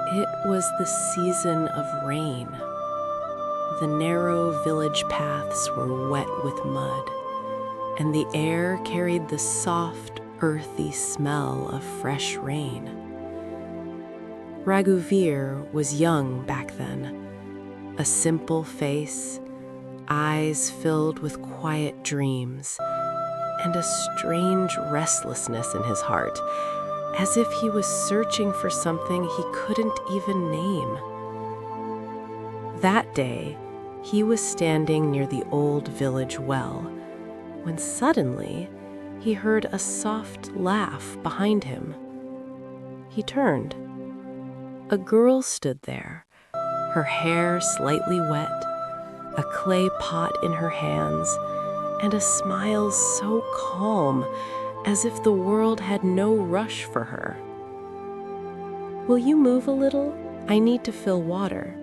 It was the season of rain. The narrow village paths were wet with mud, and the air carried the soft, earthy smell of fresh rain. Raghuveer was young back then, a simple face, eyes filled with quiet dreams, and a strange restlessness in his heart, as if he was searching for something he couldn't even name. That day, he was standing near the old village well, when suddenly he heard a soft laugh behind him. He turned. A girl stood there, her hair slightly wet, a clay pot in her hands, and a smile so calm, as if the world had no rush for her. "Will you move a little? I need to fill water,"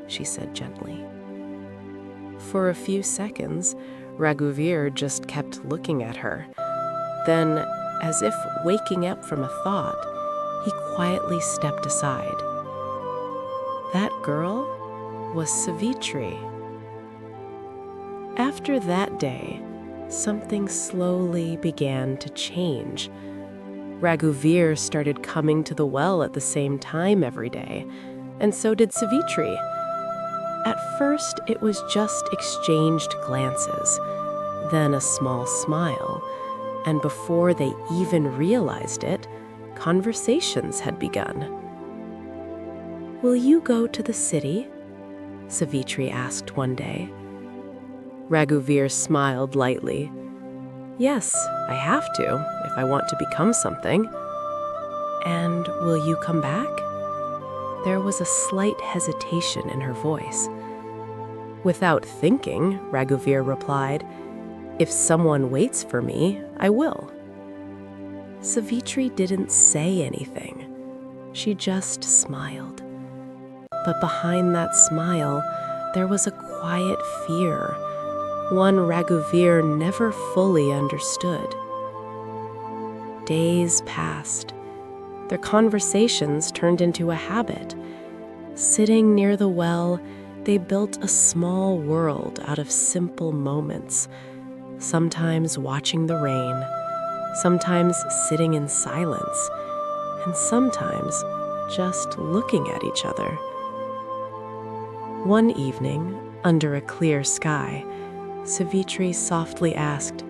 she said gently. For a few seconds, Raghuveer just kept looking at her. Then, as if waking up from a thought, he quietly stepped aside. That girl was Savitri. After that day, something slowly began to change. Raghuveer started coming to the well at the same time every day, and so did Savitri. At first, it was just exchanged glances, then a small smile, and before they even realized it, conversations had begun. "Will you go to the city?" Savitri asked one day. Raghuveer smiled lightly. "Yes, I have to, if I want to become something." "And will you come back?" There was a slight hesitation in her voice. Without thinking, Raghuveer replied, "If someone waits for me, I will." Savitri didn't say anything. She just smiled. But behind that smile, there was a quiet fear, one Raghuveer never fully understood. Days passed. Their conversations turned into a habit. Sitting near the well, they built a small world out of simple moments, sometimes watching the rain, sometimes sitting in silence, and sometimes just looking at each other. One evening, under a clear sky, Savitri softly asked,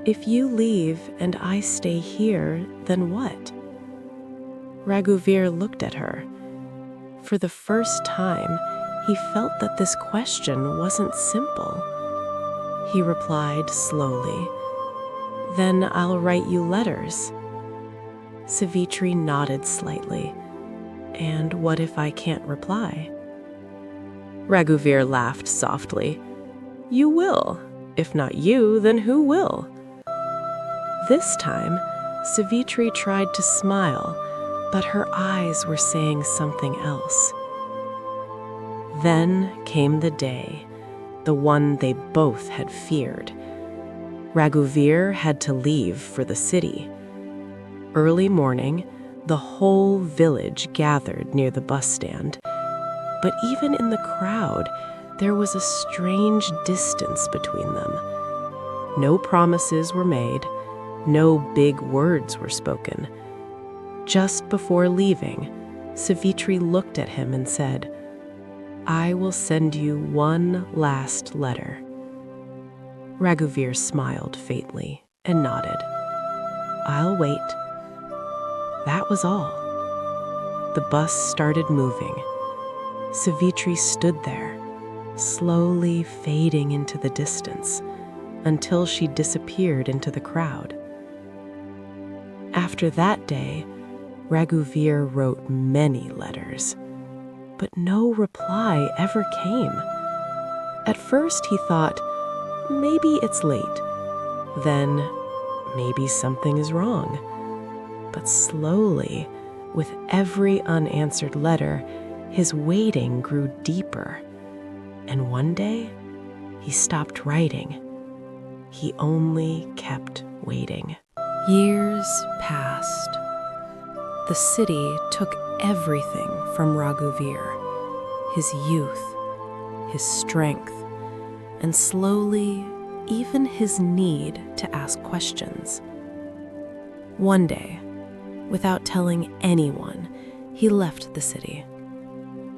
"If you leave and I stay here, then what?" Raghuveer looked at her. For the first time, he felt that this question wasn't simple. He replied slowly, "Then I'll write you letters." Savitri nodded slightly. "And what if I can't reply?" Raghuveer laughed softly. "You will. If not you, then who will?" This time, Savitri tried to smile, but her eyes were saying something else. Then came the day, the one they both had feared. Raghuveer had to leave for the city. Early morning, the whole village gathered near the bus stand. But even in the crowd, there was a strange distance between them. No promises were made, no big words were spoken. Just before leaving, Savitri looked at him and said, "I will send you one last letter." Raghuveer smiled faintly and nodded. "I'll wait." That was all. The bus started moving. Savitri stood there, slowly fading into the distance, until she disappeared into the crowd. After that day, Raghuveer wrote many letters, but no reply ever came. At first he thought, maybe it's late. Then, maybe something is wrong. But slowly, with every unanswered letter, his waiting grew deeper. And one day, he stopped writing. He only kept waiting. Years passed. The city took everything from Raghuveer, his youth, his strength, and slowly, even his need to ask questions. One day, without telling anyone, he left the city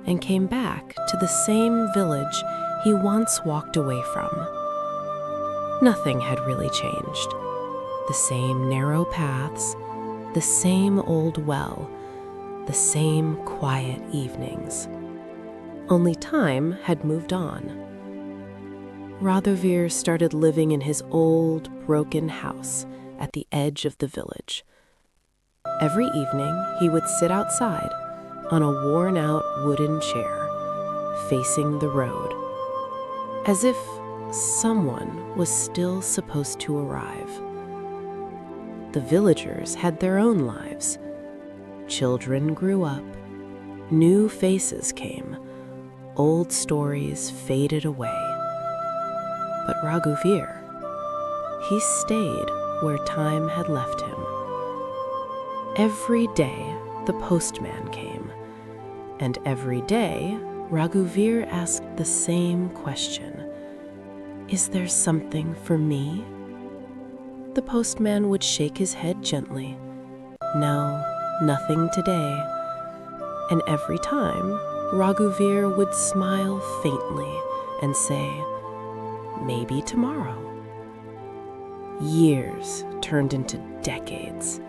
and came back to the same village he once walked away from. Nothing had really changed. The same narrow paths, the same old well, the same quiet evenings. Only time had moved on. Raghuveer started living in his old, broken house at the edge of the village. Every evening, he would sit outside on a worn-out wooden chair, facing the road, as if someone was still supposed to arrive. The villagers had their own lives. Children grew up, new faces came, old stories faded away. But Raghuveer, he stayed where time had left him. Every day, the postman came, and every day, Raghuveer asked the same question: "Is there something for me?" The postman would shake his head gently. "No, nothing today." And every time, Raghuveer would smile faintly and say, "Maybe tomorrow." Years turned into decades.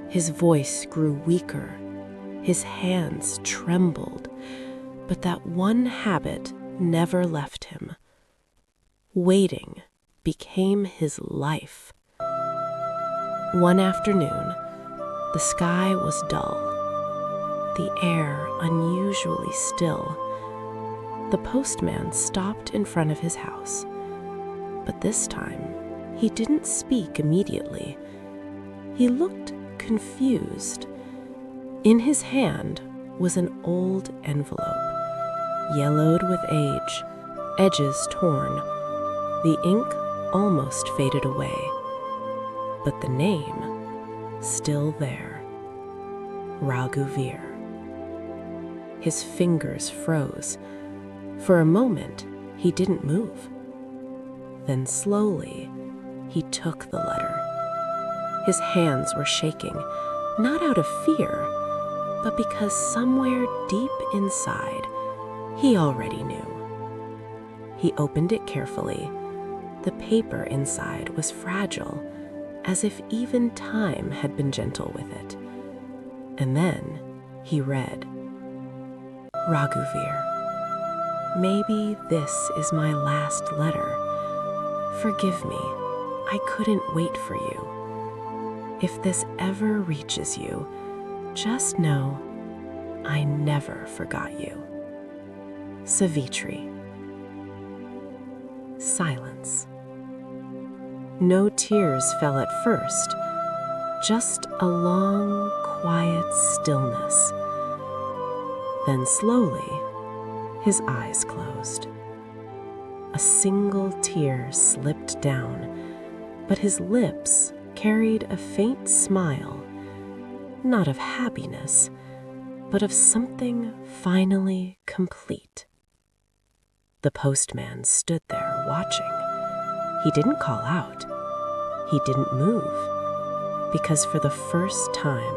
His voice grew weaker. His hands trembled. But that one habit never left him. Waiting became his life. One afternoon, the sky was dull, the air unusually still. The postman stopped in front of his house, but this time he didn't speak immediately. He looked confused. In his hand was an old envelope, yellowed with age, edges torn. The ink almost faded away, but the name still there: Raghuveer. His fingers froze. For a moment, he didn't move. Then slowly, he took the letter. His hands were shaking, not out of fear, but because somewhere deep inside, he already knew. He opened it carefully. The paper inside was fragile, as if even time had been gentle with it. And then he read, "Raghuveer, maybe this is my last letter. Forgive me, I couldn't wait for you. If this ever reaches you, just know I never forgot you. Savitri." Silence. No tears fell at first, just a long, quiet stillness. Then slowly, his eyes closed. A single tear slipped down, but his lips carried a faint smile, not of happiness, but of something finally complete. The postman stood there watching. He didn't call out. He didn't move, because for the first time,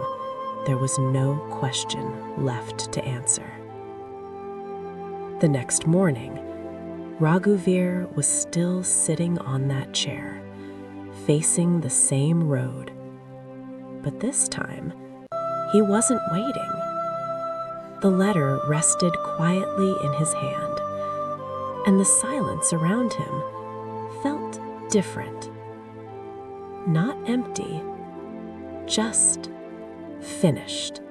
there was no question left to answer. The next morning, Raghuveer was still sitting on that chair, facing the same road. But this time, he wasn't waiting. The letter rested quietly in his hand, and the silence around him felt different. Not empty, just finished.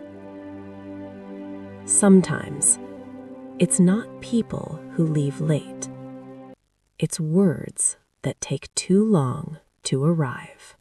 Sometimes, it's not people who leave late. It's words that take too long to arrive.